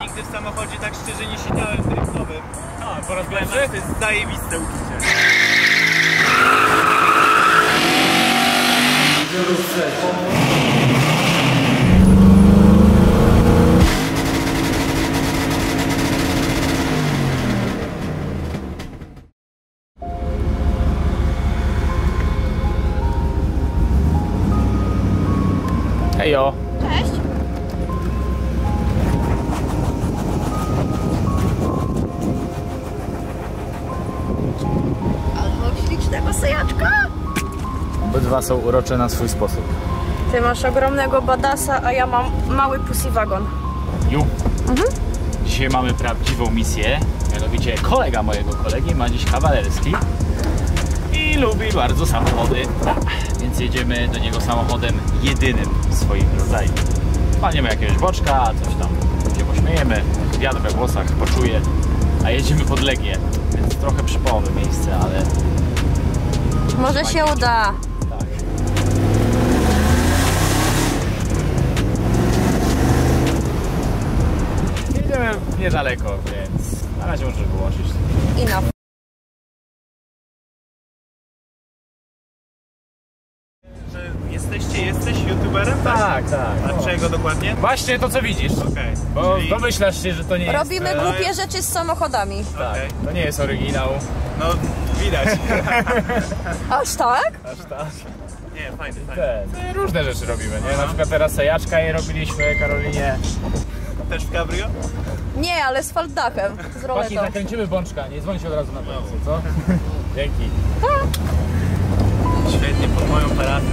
Nigdy w samochodzie tak szczerze nie siedziałem driftowym. A, po raz pierwszy? To jest zajebiste uczucie. Hejo! Cześć! Albo ślicznego sejaczka! Obydwa są urocze na swój sposób. Ty masz ogromnego badasa, a ja mam mały pussy wagon. Ju! Dzisiaj mamy prawdziwą misję. Mianowicie kolega mojego kolegi ma dziś kawalerski i lubi bardzo samochody. Więc jedziemy do niego samochodem jedynym w swoim rodzaju. Paniemy jakiegoś boczka, coś tam się pośmiejemy, wiatr we włosach poczuje, a jedziemy pod Legię, więc trochę przypołowe miejsce, ale... Może się uda. Tak. Jedziemy niedaleko, więc na razie możesz wyłączyć. Enough. Że jesteś youtuberem? Tak, tak. A czego dokładnie? Właśnie to, co widzisz. Okej. Bo Czyli- domyślasz się, że to nie Robimy jest... głupie rzeczy z samochodami. Tak, Okej. to nie jest oryginał. No, widać. Aż tak? Aż tak. Nie, fajny. Różne rzeczy robimy, nie? Na przykład teraz sejaczka jej robiliśmy Karolinie. Też w cabrio? Nie, ale z faldachem. Z Właśnie roletą. zakręcimy bączka, nie dzwoń się od razu na policję, co? Dzięki. Świetnie, pod moją paradą.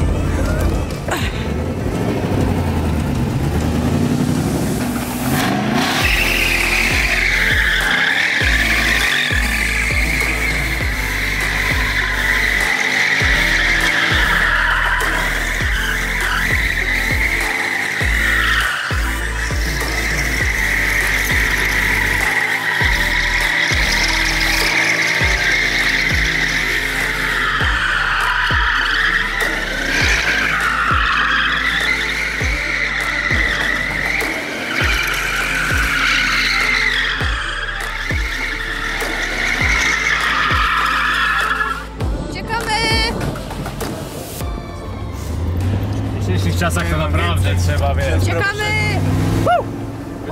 W dzisiejszych czasach to naprawdę trzeba, wiesz. Uciekamy!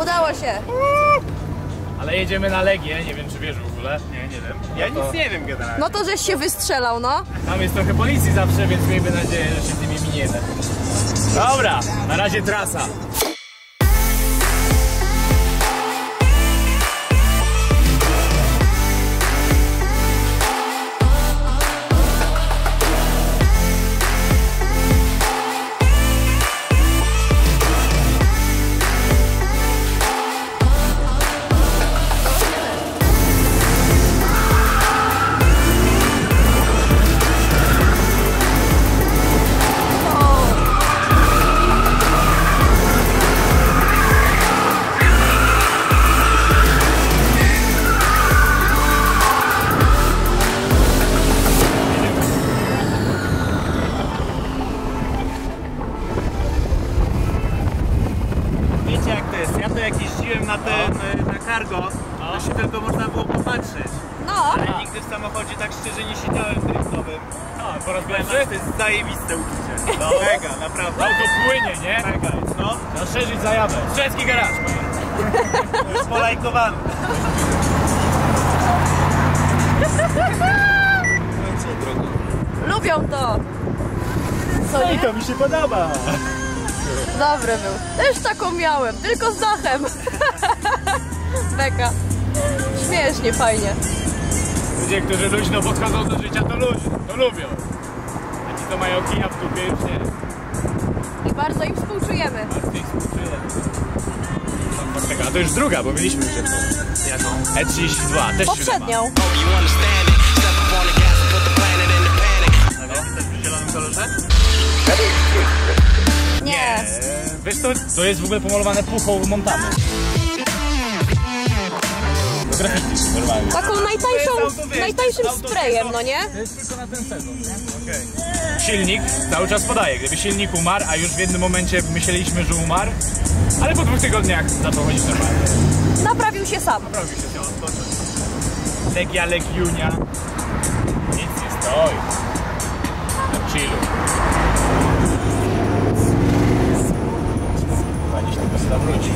Udało się. Ale jedziemy na Legię, nie wiem czy wiesz w ogóle. Nie wiem. Ja nic nie wiem generalnie. No to żeś się wystrzelał, no. Tam jest trochę policji zawsze, więc miejmy nadzieję, że się z nimi miniemy. Dobra, na razie trasa. Wiecie jak to jest? Ja to jak jeździłem na cargo, to się tylko można było popatrzeć. No. Ale nigdy w samochodzie tak szczerze nie siedziałem driftowym. A, po raz Powiem wam, że to jest zajebiste uczucie. No mega, naprawdę. Auto płynie, nie? Mega jest, no. Rozszerzyć zajawę. Strzelecki garaż. To jest polajkowane. Lubią to. Co nie? To mi się podoba. Dobry był. Też taką miałem, tylko z dachem. Beka. Śmiesznie, fajnie. Ludzie, którzy luźno podchodzą do życia, to lubią. A ci, co mają kija w dupie, już nie. I bardzo im współczujemy. A z tych współczuję. A to już druga, bo mieliśmy już jedną. Jaką? E32, też Poprzednią. Ale też w zielonym kolorze? Nie. Wiesz co, to jest w ogóle pomalowane puchą Montany. Do graffiti, normalnie. Taką najtańszym sprayem, no nie? To jest tylko na ten sezon. Okay. Silnik cały czas podaje. Gdyby silnik umarł, a już w jednym momencie myśleliśmy, że umarł, ale po 2 tygodniach zaczął chodzić normalnie. tam. Robi się to odpocząć. Legia Legiunia. Nic nie stoi. Na chillu. Pani się tylko stada wróci.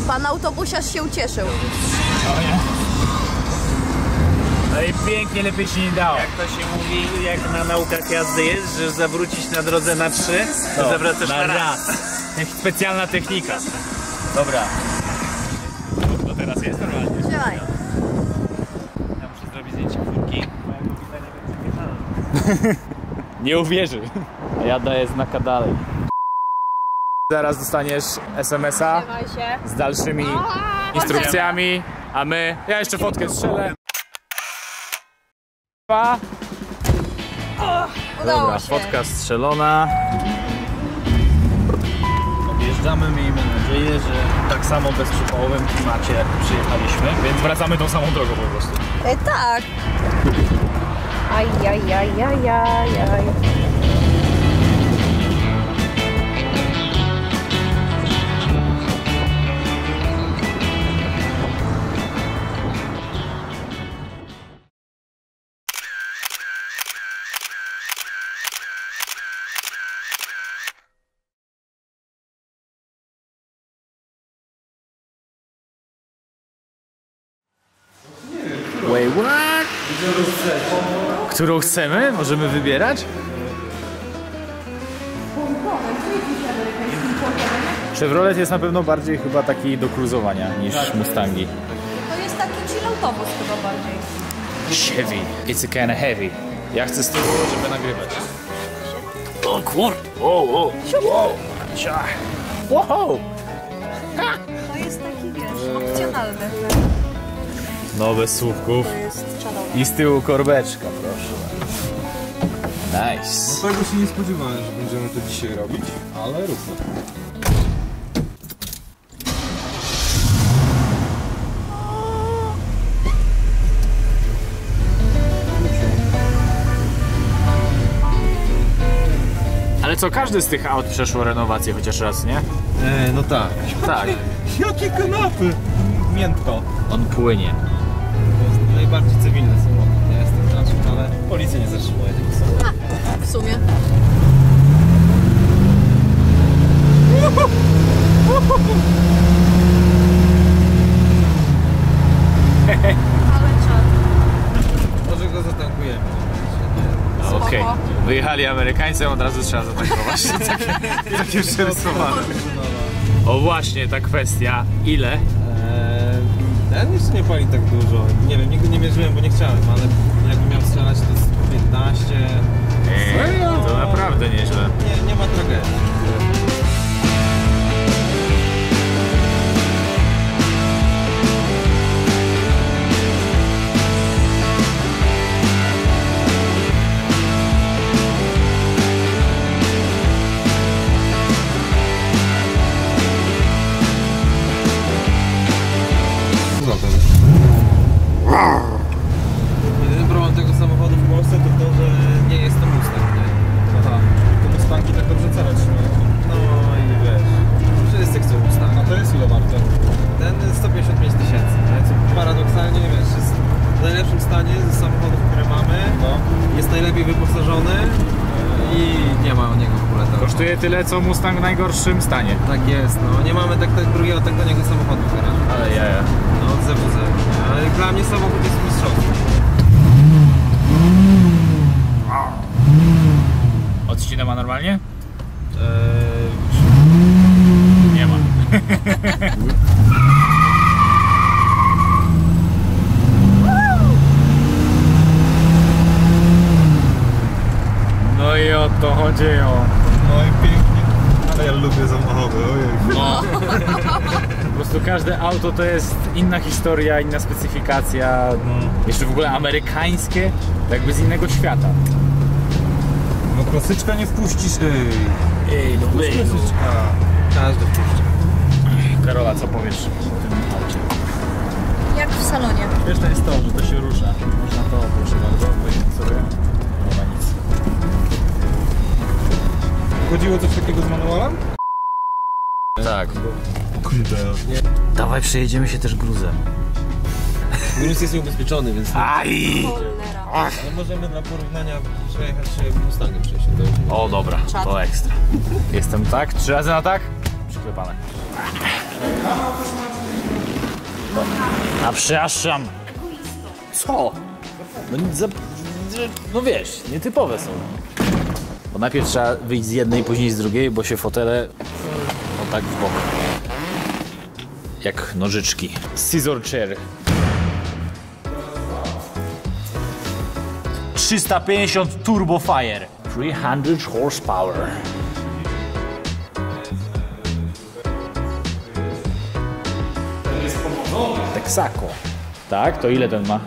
Pan autobusiarz się ucieszył. O nie. No i pięknie, lepiej się nie dało. Jak to się mówi, jak na naukach jazdy jest, że zawrócić na drodze na 3, to zawracasz na raz. Specjalna technika. Dobra. To teraz jest normalnie. Trzymaj. Ja muszę zrobić zdjęcie furki, bo jak to widać, nie będzie jechałem. Nie uwierzy. A ja daję znaka dalej. Zaraz dostaniesz SMS-a Trzymaj się. z dalszymi instrukcjami, a my... Ja jeszcze fotkę strzelę. Udało Dobra, się. fotka strzelona. Odjeżdżamy, miejmy nadzieję, że tak samo bez przypałowym klimacie jak przyjechaliśmy, więc wracamy tą samą drogą po prostu. Tak. Ajajajajajaj. Wait, what? Którą chcemy? Możemy wybierać? Chevrolet jest na pewno bardziej chyba taki do cruzowania niż Mustangi. To jest taki chilloutowóz chyba bardziej. Heavy. It's a kind of heavy. Ja chcę z tyłu, żeby nagrywać. O kur... Wow. Wow. To jest taki, wiesz, opcjonalny. No bez słupków. To jest czarowny. I z tyłu korbeczka, proszę. Nice. Tego się nie spodziewałem, że będziemy to dzisiaj robić, ale róbmy. Ale co, każdy z tych aut przeszło renowację chociaż raz, nie? No tak. Tak. Jakie kanapy! Miętko. On płynie. To jest najbardziej cywilny samochód. Ja jestem znaczny, ale policja nie zatrzymuje tego samochodu. W sumie. Ale czad. Może go zatankujemy. Okej. Wyjechali Amerykańcy, od razu trzeba zatankować. Takie przerysowane. O właśnie, ta kwestia. Ile? Ten jeszcze nie pali tak dużo. Nie wiem, nigdy nie mierzyłem, bo nie chciałem, ale jakbym miał strzelać to jest 15. To naprawdę nieźle. Nie ma tragedii. Jedyny problem tego samochodu w Polsce to to, że nie jest to Mustang, nie? Aha. To Mustangi tak dobrze cenę trzymają. No i wiesz, wszyscy chcą Mustang. A to jest ile warte? Ten 155 tysięcy, więc paradoksalnie wiesz, jest w najlepszym stanie ze samochodów, które mamy. No. Jest najlepiej wyposażony i nie ma o niego w ogóle tego. Kosztuje tyle, co Mustang w najgorszym stanie. Tak jest, no. Nie mamy tak drugiego tak taniego samochodu w garażu. Ale jaja. No od zewodze. Ale dla mnie samochód jest mistrzowski. Odcinę ma normalnie? Nie ma. No i o to chodzi No i pięknie. Ale ja lubię samochody, ojej. No. Po prostu każde auto to jest inna historia, inna specyfikacja. Jeszcze w ogóle amerykańskie, tak jakby z innego świata. No klasyczka nie wpuścisz, Ej, no klasyczka. Każdy wpuszcza. Karola, co powiesz o tym aucie? Jak w salonie. Wiesz, to jest to, że to się rusza. Można to, proszę bardzo, obejrzeć sobie. Nie ma nic. Chodziło coś takiego z manualem? Tak. Kurde. Dawaj, przejedziemy się też gruzem. Gruz jest nieubezpieczony, więc... Aj! Ale możemy dla porównania przejechać się Mustangiem 60. O dobra, to ekstra. Jestem tak? 3 razy na tak? Przyklepane. A przepraszam. Co? No, no wiesz, nietypowe są. Bo najpierw trzeba wyjść z jednej, później z drugiej, bo się fotele o tak w bok. Jak nożyczki. Scissor chair. 350 turbo fire. 300 horsepower. Texaco. Tak? To ile ten ma?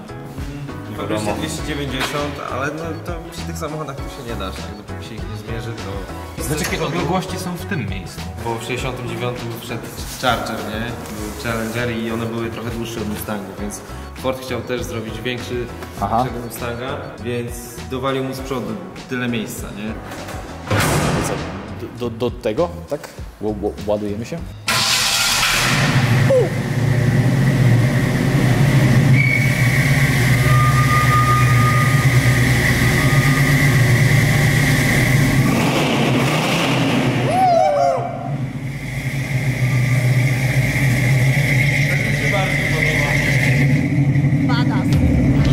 290, ale no to przy tych samochodach to się nie da, tak? Dopóki się ich nie zmierzy, to... Znaczy, jakie odległości są w tym miejscu? Bo w 69 wszedł Charger, nie? Był Challenger i one były trochę dłuższe od Mustangu, więc Ford chciał też zrobić większego Mustanga, więc dowalił mu z przodu tyle miejsca, nie? Do tego, tak? Ładujemy się?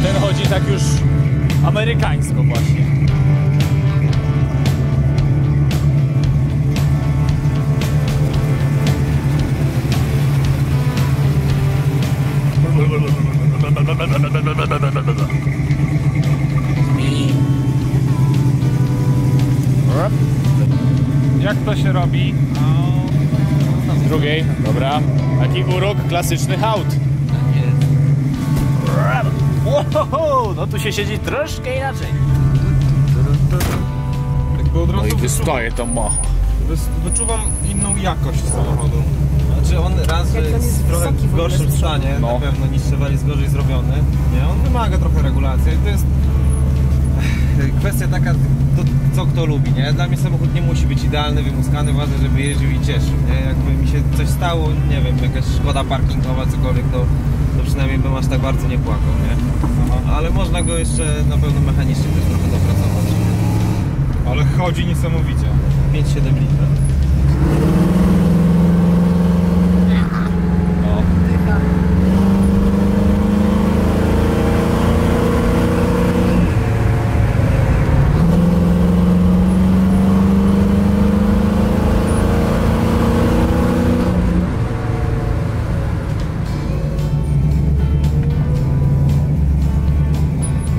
Ten chodzi tak już amerykańsko właśnie. Jak to się robi? Z drugiej, dobra. Taki urok klasycznych aut. Wow, no tu się siedzi troszkę inaczej. Jakby od razu No i wystaje to macho. wyczuwam inną jakość samochodu. Znaczy on raz, że jest w trochę gorszym stanie, No. na pewno niż Chevrolet jest gorzej zrobiony. Nie, on wymaga trochę regulacji. To jest kwestia taka, co kto lubi, nie? Dla mnie samochód nie musi być idealny, wymuskany, ważne, żeby jeździł i cieszył, nie? Jakby mi się coś stało, nie wiem, jakaś szkoda parkingowa, cokolwiek, to przynajmniej bym aż tak bardzo nie płakał, nie? Aha. Ale można go jeszcze na pewno mechanicznie też trochę dopracować. Ale chodzi niesamowicie. 5,7 litra. No.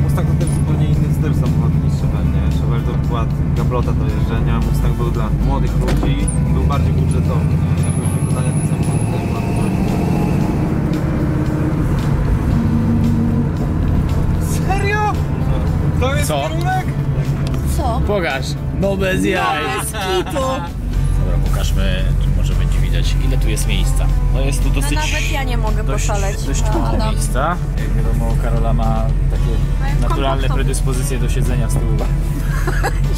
Mustang to też zupełnie inny styl samochodu niż Chevrolet, nie? Chevrolet to była gablota do jeżdżenia, Mustang był dla młodych ludzi, był bardziej budżetowy, nie? Jakoś wykonanie tych samochodów też była Serio? To jest Co? kierunek? Co? Pokaż. No bez jaj. Bez kitu. Dobra, pokażmy, czy może będzie widać, ile tu jest miejsca. No jest tu No dosyć... nawet ja nie mogę poszaleć. Dość mało Adam. miejsca. Jak wiadomo, Karola ma takie Mają naturalne komfortowo. predyspozycje do siedzenia z tyłu.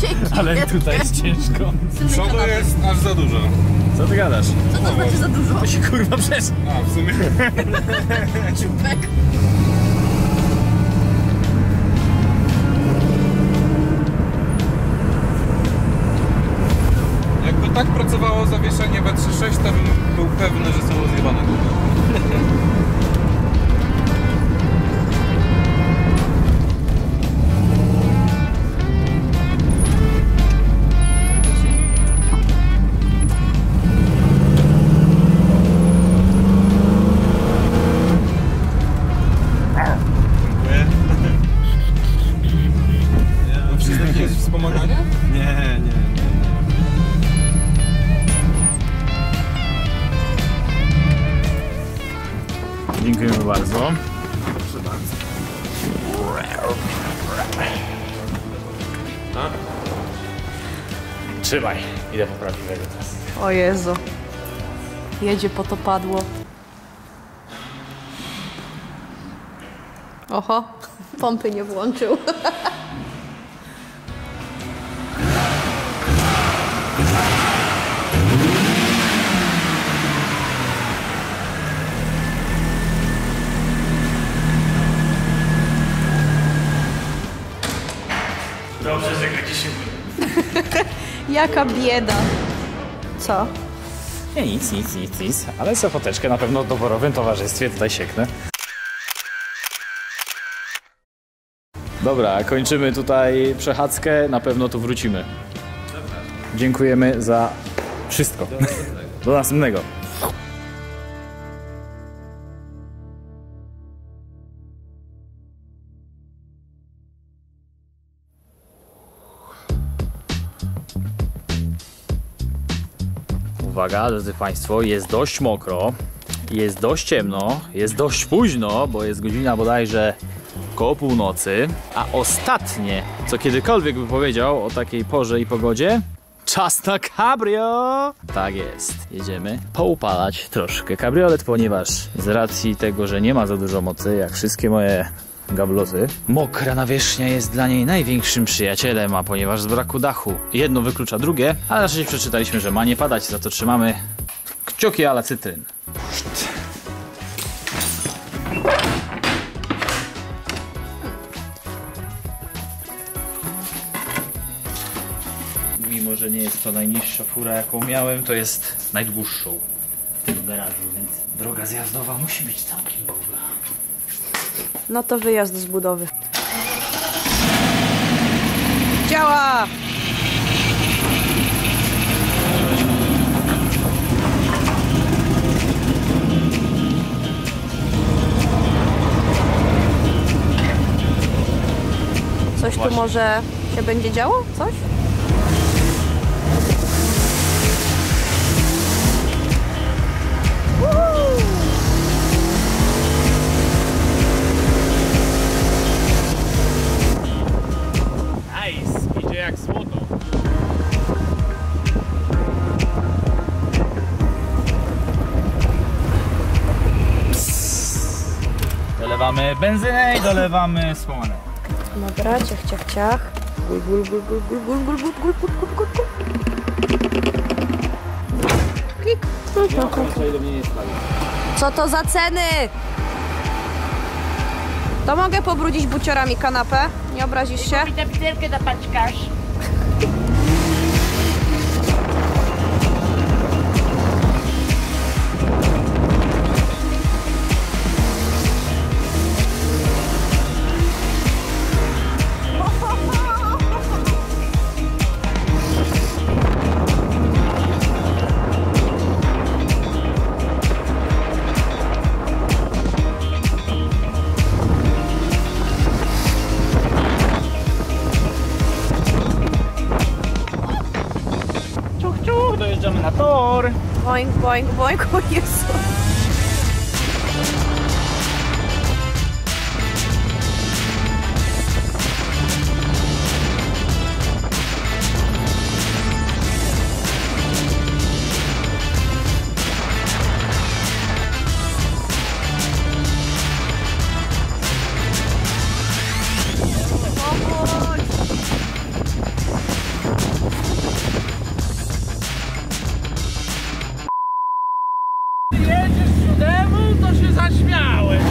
Dzięki. Ale tutaj jest ciężko. Przodu jest aż za dużo. Co ty gadasz? Co to znaczy za dużo? To się kurwa przesz... A, w sumie. Czubek. Jakby tak pracowało zawieszenie w 3.6, to bym był pewny, że są rozjebane gumy. Wszystko jest wspomaganie? Nie. Dziękujemy bardzo. Proszę bardzo. Trzymaj. Idę po prawdziwego teraz. O Jezu. Jedzie po to padło. Oho, pompy nie włączył. Dobrze, że go 10 minut. Jaka bieda. Co? Nie, nic. Ale za foteczkę na pewno w doborowym towarzystwie tutaj sieknę. Dobra, kończymy tutaj przechadzkę. Na pewno tu wrócimy. Dziękujemy za wszystko. Do następnego. Uwaga, drodzy Państwo, jest dość mokro, jest dość ciemno, jest dość późno, bo jest godzina bodajże koło północy, a ostatnie, co kiedykolwiek by powiedział o takiej porze i pogodzie, czas na cabrio! Tak jest, jedziemy poupalać troszkę kabriolet, ponieważ z racji tego, że nie ma za dużo mocy, jak wszystkie moje gabloty, mokra nawierzchnia jest dla niej największym przyjacielem, a ponieważ z braku dachu jedno wyklucza drugie, ale na szczęście przeczytaliśmy, że ma nie padać, za to trzymamy kciuki a la cytryn. Mimo, że nie jest to najniższa fura, jaką miałem, to jest najdłuższą w garażu, więc droga zjazdowa musi być całkiem dobra. No to wyjazd z budowy. Działa! Coś tu może się będzie działo? Coś? Nice, idzie jak złoto. Dolewamy benzynę i dolewamy słomonę. Dobra, ciach. Gul. Klik. Co to za ceny? To mogę pobrudzić buciorami kanapę? Nie obrazisz się? Widzę piterkę zapaćkasz. Dojeżdżamy na tor. Boing, o Jezu. To się zaśmiałem.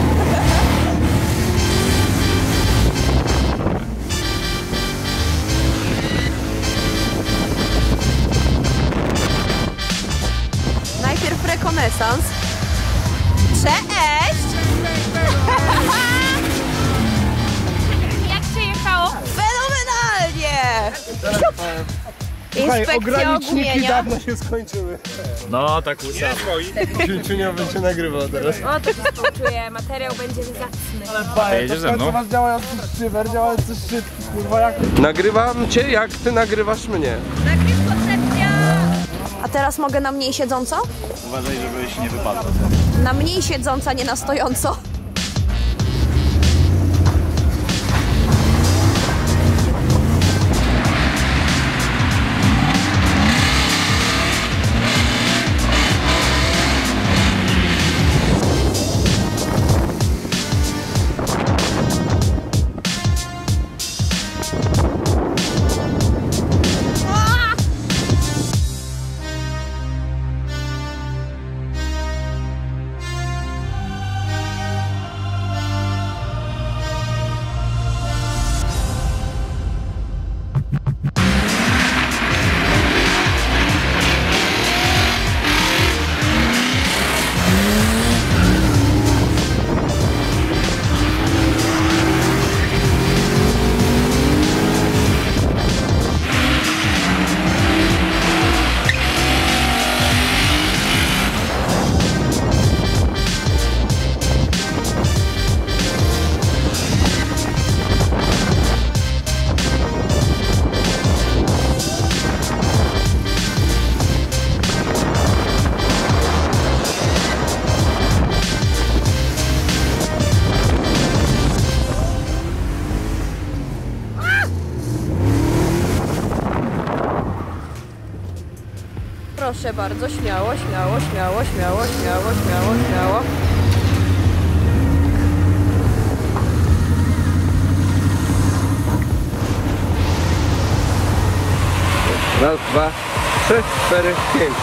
Najpierw rekonesans. Cześć! Jak się jechało? Fenomenalnie! Inspekcja ogłumienia. dawno się skończyły. No, tak łysam. Ciunio będzie nagrywał teraz. O, to się współczuję. Materiał będzie zacny. Jedziesz ze mną? Masz działający szyber, działający szybki, kurwa jak... Nagrywam cię, jak ty nagrywasz mnie. Nagryw koncepcja! A teraz mogę na mniej siedząco? Uważaj, żebyś nie wypadł. Na mniej siedząca, nie na stojąco. proszę bardzo, śmiało, śmiało, śmiało, śmiało, śmiało, śmiało, śmiało. Raz, dwa, 3, 4, 5.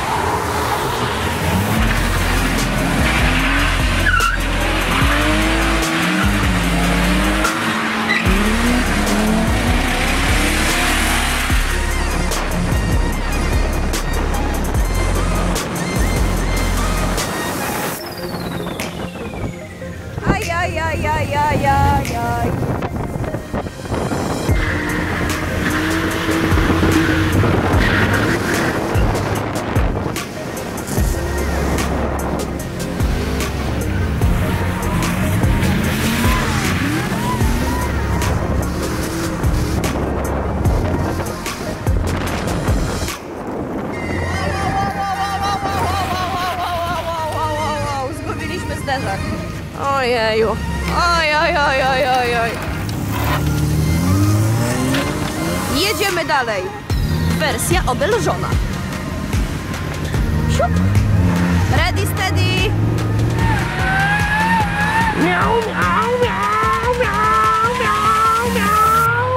Aj, aj, aj, aj, aj, aj, aj. Zgubiliśmy zderzak. Ojeju. Oj, oj, oj, oj, oj, oj. Jedziemy dalej. Wersja obelżona. Siup. Ready, steady. Miau, miau, miau, miau, miau, miau.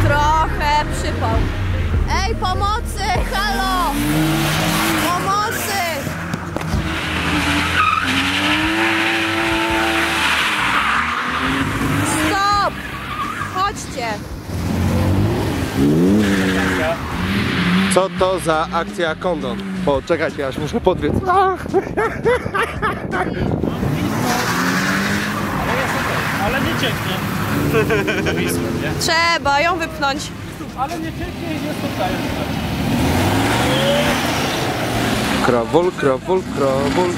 Trochę przypał. Ej, pomocy! Halo! Pomocy! Stop! Chodźcie! Co to za akcja kondon? Poczekajcie, aż muszę podbiec. Ale nie cieknie. Trzeba ją wypchnąć. Ale nie cieknie i nie spotkałem. Krawol, krawol, krawol.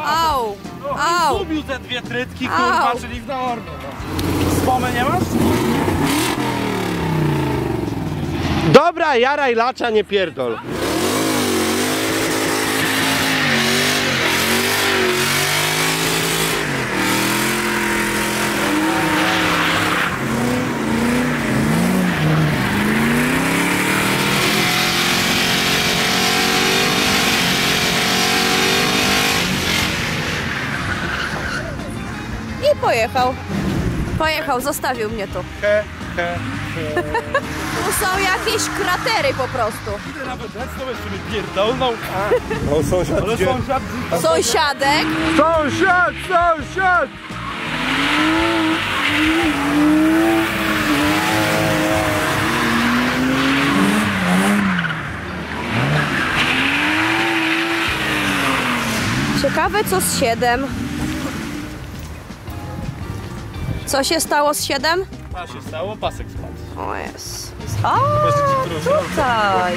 Au! Au! Zgubił te dwie trytki, Au. kurwa, czyli w normie. Spomy nie masz? Dobra, jaraj lacza, nie pierdol. I pojechał. Pojechał, zostawił mnie tu. Tu są jakieś kratery po prostu. O, sąsiad, Sąsiadek. Sąsiad, sąsiad! Ciekawe co z 7. Co się stało z 7? Co się stało? Pasek spadł. O jest. O, tutaj.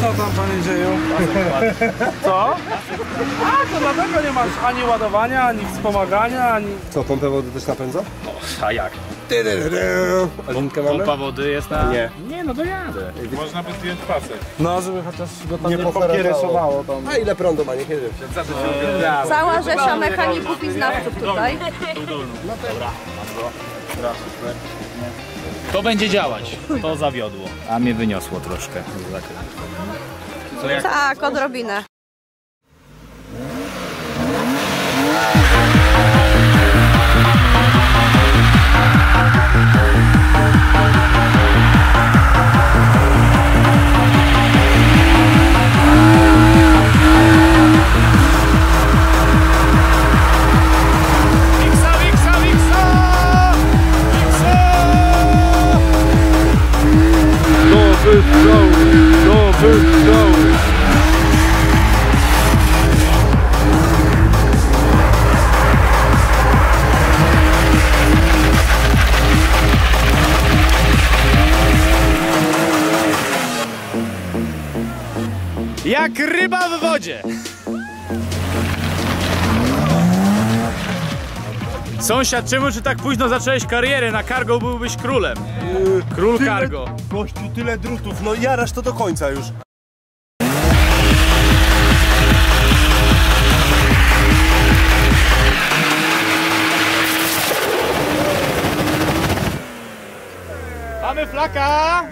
Co tam panie dzieją? Co? A, to dlatego nie masz ani ładowania, ani wspomagania, ani... Co, pompę wody też napędza? A jak? A linkę mamy? Pompa wody jest na... Nie. Nie, no to jadę. Można by zdjąć pasek. No, żeby chociaż go tam nie poferowało. pokiereszowało tam. A ile prądu ma, niech jedzie. Cała rzesza mechaników i znawców tutaj. To będzie działać. To zawiodło. A mnie wyniosło troszkę z zakrętu. Co jak? Tak, odrobinę. Nowy strzał! Nowy strzał! Jak ryba w wodzie. Sąsiad, czemu czy tak późno zacząłeś karierę? Na cargo byłbyś królem. Król cargo. Gościu, tyle drutów, no jarasz to do końca już. Mamy flaka!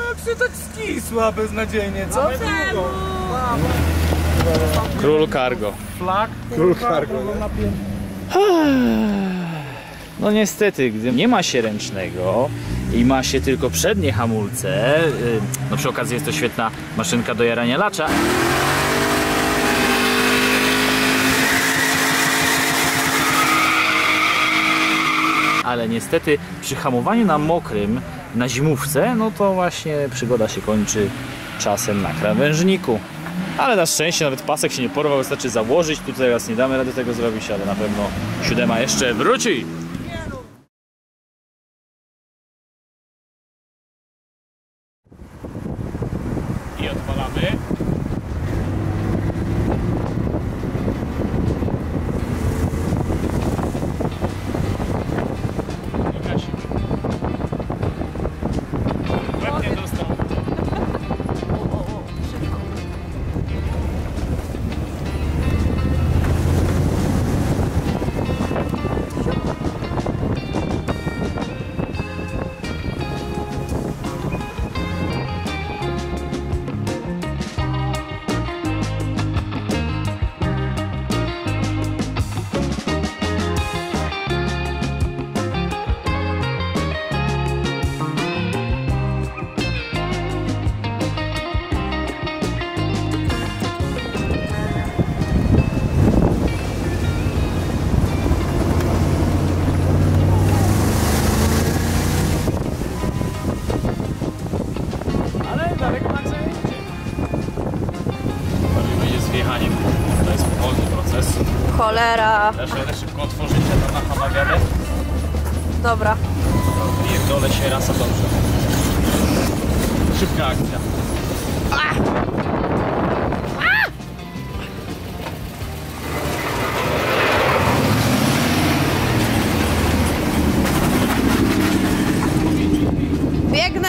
Jak się tak skisła beznadziejnie, co? Król cargo. Flak? Król cargo. No niestety, gdy nie ma się ręcznego i ma się tylko przednie hamulce, no przy okazji jest to świetna maszynka do jarania lacza. Ale niestety przy hamowaniu na mokrym, na zimówce, no to właśnie przygoda się kończy czasem na krawężniku. Ale na szczęście nawet pasek się nie porwał, wystarczy założyć. Tu teraz nie damy rady tego zrobić, ale na pewno 7 jeszcze wróci. I odpalamy. I gasimy. Łeb nie dostał. Daleko tak sobie idzie. To będzie z wjechaniem. To jest powolny proces. Cholera. Też szybko otworzycie to na hamawianę. Dobra. I dole się rasa dobrze. Szybka akcja. Biegnę!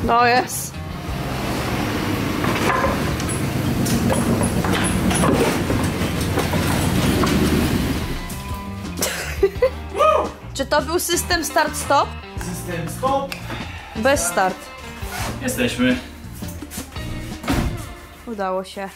No jest. Czy to był system start-stop? System stop. Bez start. Jesteśmy. Udało się.